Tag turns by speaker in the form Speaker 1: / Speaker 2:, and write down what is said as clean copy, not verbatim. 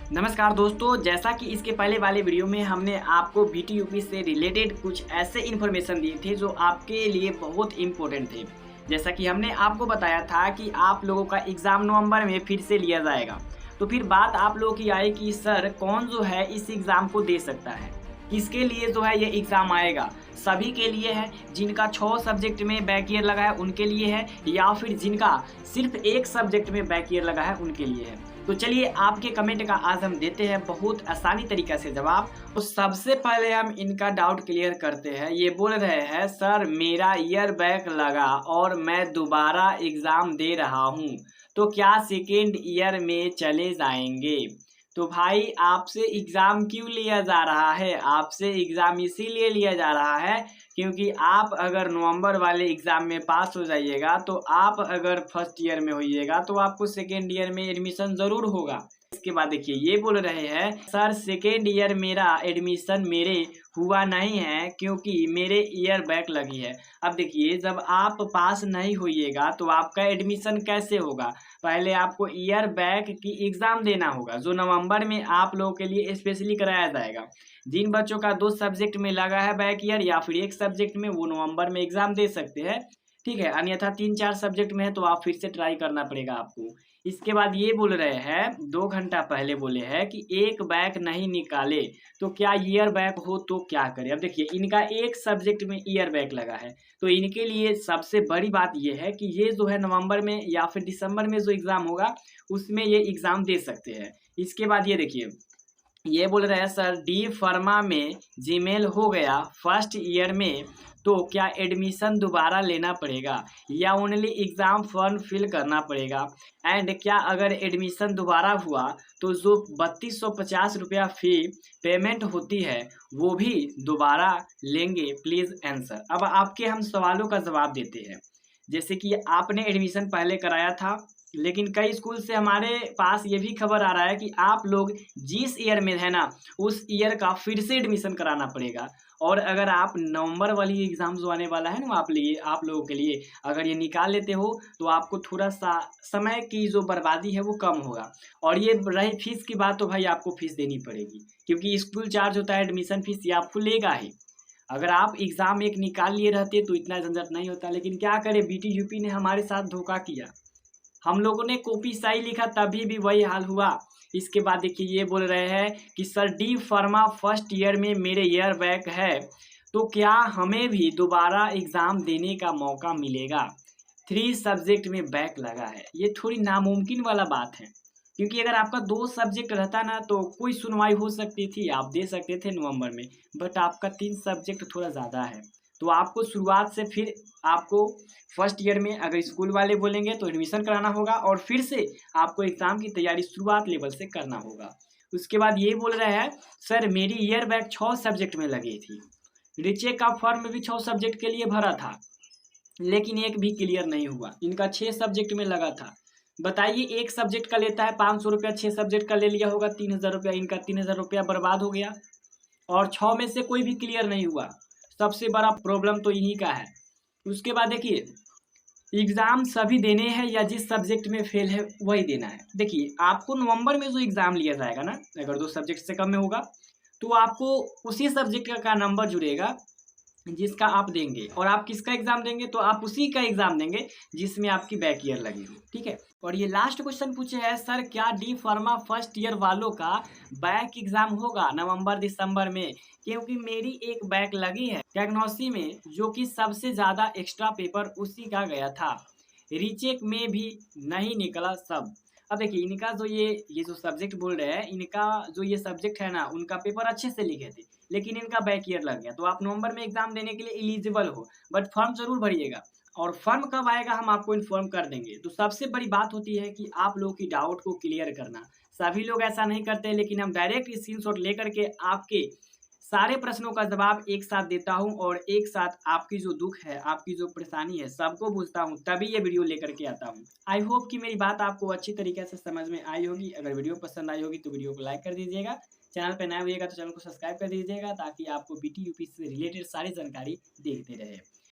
Speaker 1: नमस्कार दोस्तों, जैसा कि इसके पहले वाले वीडियो में हमने आपको बीटीयूपी से रिलेटेड कुछ ऐसे इन्फॉर्मेशन दिए थे जो आपके लिए बहुत इम्पोर्टेंट थे। जैसा कि हमने आपको बताया था कि आप लोगों का एग्ज़ाम नवंबर में फिर से लिया जाएगा। तो फिर बात आप लोगों की आई कि सर कौन जो है इस एग्ज़ाम को दे सकता है? किसके लिए जो है ये एग्ज़ाम आएगा? सभी के लिए है, जिनका 6 सब्जेक्ट में बैक ईयर लगा है उनके लिए है, या फिर जिनका सिर्फ 1 सब्जेक्ट में बैक ईयर लगा है उनके लिए है। तो चलिए आपके कमेंट का आज हम देते हैं बहुत आसानी तरीक़ा से जवाब। तो सबसे पहले हम इनका डाउट क्लियर करते हैं। ये बोल रहे हैं सर मेरा ईयर बैक लगा और मैं दोबारा एग्ज़ाम दे रहा हूँ, तो क्या सेकेंड ईयर में चले जाएँगे? तो भाई आपसे एग्ज़ाम क्यों लिया जा रहा है? आपसे एग्ज़ाम इसीलिए लिया जा रहा है क्योंकि आप अगर नवंबर वाले एग्ज़ाम में पास हो जाइएगा, तो आप अगर फर्स्ट ईयर में होइएगा तो आपको सेकेंड ईयर में एडमिशन ज़रूर होगा। इसके बाद देखिए ये बोल रहे हैं सर सेकेंड ईयर मेरा एडमिशन मेरे हुआ नहीं है क्योंकि मेरे ईयर बैक लगी है। अब देखिए जब आप पास नहीं होइएगा तो आपका एडमिशन कैसे होगा? पहले आपको ईयर बैक की एग्ज़ाम देना होगा जो नवंबर में आप लोगों के लिए स्पेशली कराया जाएगा। जिन बच्चों का 2 सब्जेक्ट में लगा है बैक ईयर या फिर 1 सब्जेक्ट में, वो नवंबर में एग्ज़ाम दे सकते हैं, ठीक है? अन्यथा 3-4 सब्जेक्ट में है तो आप फिर से ट्राई करना पड़ेगा आपको। इसके बाद ये बोल रहे हैं 2 घंटा पहले बोले हैं कि एक बैक नहीं निकाले तो क्या ईयर बैक हो तो क्या करें? अब देखिए इनका 1 सब्जेक्ट में ईयर बैक लगा है, तो इनके लिए सबसे बड़ी बात ये है कि ये जो है नवंबर में या फिर दिसंबर में जो एग्ज़ाम होगा, उसमें ये एग्ज़ाम दे सकते हैं। इसके बाद ये देखिए ये बोल रहे हैं सर डी फार्मा में जीमेल हो गया फर्स्ट ईयर में, तो क्या एडमिशन दोबारा लेना पड़ेगा या ओनली एग्ज़ाम फॉर्म फिल करना पड़ेगा? एंड क्या अगर एडमिशन दोबारा हुआ तो जो 3250 रुपया फ़ी पेमेंट होती है वो भी दोबारा लेंगे? Please answer. अब आपके हम सवालों का जवाब देते हैं। जैसे कि आपने एडमिशन पहले कराया था, लेकिन कई स्कूल से हमारे पास ये भी खबर आ रहा है कि आप लोग जिस ईयर में है ना, उस ईयर का फिर से एडमिशन कराना पड़ेगा। और अगर आप नवंबर वाली एग्ज़ाम जो आने वाला है ना आप लोगों के लिए, अगर ये निकाल लेते हो तो आपको थोड़ा-सा समय की जो बर्बादी है वो कम होगा। और ये रही फ़ीस की बात, तो भाई आपको फ़ीस देनी पड़ेगी क्योंकि स्कूल चार्ज होता है, एडमिशन फ़ीस ये आपको लेगा ही। अगर आप एग्ज़ाम एक निकाल लिए रहते तो इतना झंझट नहीं होता, लेकिन क्या करें बीटीयूपी ने हमारे साथ धोखा किया। हम लोगों ने कॉपी सही लिखा तभी भी वही हाल हुआ। इसके बाद देखिए ये बोल रहे हैं कि sir D pharma first year में मेरे ईयर बैक है, तो क्या हमें भी दोबारा एग्ज़ाम देने का मौका मिलेगा? 3 सब्जेक्ट में बैक लगा है, ये थोड़ी नामुमकिन वाला बात है। क्योंकि अगर आपका 2 सब्जेक्ट रहता ना तो कोई सुनवाई हो सकती थी, आप दे सकते थे नवंबर में, बट आपका 3 सब्जेक्ट थोड़ा ज़्यादा है। तो आपको शुरुआत से फिर आपको फर्स्ट ईयर में अगर स्कूल वाले बोलेंगे तो एडमिशन कराना होगा और फिर से आपको एग्ज़ाम की तैयारी शुरुआत लेवल से करना होगा। उसके बाद ये बोल रहे हैं सर मेरी ईयर बैक 6 सब्जेक्ट में लगी थी। रीचेक का फॉर्म भी 6 सब्जेक्ट के लिए भरा था, लेकिन एक भी क्लियर नहीं हुआ। इनका 6 सब्जेक्ट में लगा था। बताइए 1 सब्जेक्ट का लेता है ₹500, 6 सब्जेक्ट का ले लिया होगा ₹3000, इनका ₹3000 बर्बाद हो गया और 6 में से कोई भी क्लियर नहीं हुआ। सबसे बड़ा प्रॉब्लम तो इन्हीं का है। उसके बाद देखिए एग्ज़ाम सभी देने हैं या जिस सब्जेक्ट में फेल है वही देना है। देखिए आपको नवंबर में जो एग्ज़ाम लिया जाएगा ना, अगर 2 सब्जेक्ट से कम में होगा, तो आपको उसी सब्जेक्ट का नंबर जुड़ेगा जिसका आप देंगे, और आप किसका एग्ज़ाम देंगे तो आप उसी का एग्ज़ाम देंगे जिसमें आपकी बैक ईयर लगी हो, ठीक है? और ये लास्ट क्वेश्चन पूछे हैं सर क्या डी फार्मा फर्स्ट ईयर वालों का बैक एग्ज़ाम होगा नवंबर-दिसंबर में? क्योंकि मेरी एक बैक लगी है डायग्नोसी में, जो कि सबसे ज़्यादा एक्स्ट्रा पेपर उसी का गया था। रीचेक में भी नहीं निकला सब। अब देखिए इनका जो ये जो सब्जेक्ट बोल रहे हैं, इनका जो ये सब्जेक्ट है ना, उनका पेपर अच्छे से लिखे थे, लेकिन इनका बैक ईयर लग गया। तो आप नवंबर में एग्ज़ाम देने के लिए एलिजिबल हो, बट फॉर्म ज़रूर भरिएगा और फॉर्म कब आएगा हम आपको इन्फॉर्म कर देंगे। तो सबसे बड़ी बात होती है कि आप लोगों की डाउट को क्लियर करना। सभी लोग ऐसा नहीं करते, लेकिन हम डायरेक्ट स्क्रीनशॉट लेकर के आपके सारे प्रश्नों का जवाब एक साथ देता हूँ और एक साथ आपकी जो दुःख है, आपकी जो परेशानी है, सबको पूछता हूँ, तभी ये वीडियो लेकर के आता हूँ। आई होप कि मेरी बात आपको अच्छी तरीके से समझ में आई होगी। अगर वीडियो पसंद आई होगी तो वीडियो को लाइक कर दीजिएगा। चैनल पे नए होइएगा तो चैनल को सब्सक्राइब कर दीजिएगा ताकि आपको बीटीयूपी से रिलेटेड सारी जानकारी देखते रहे।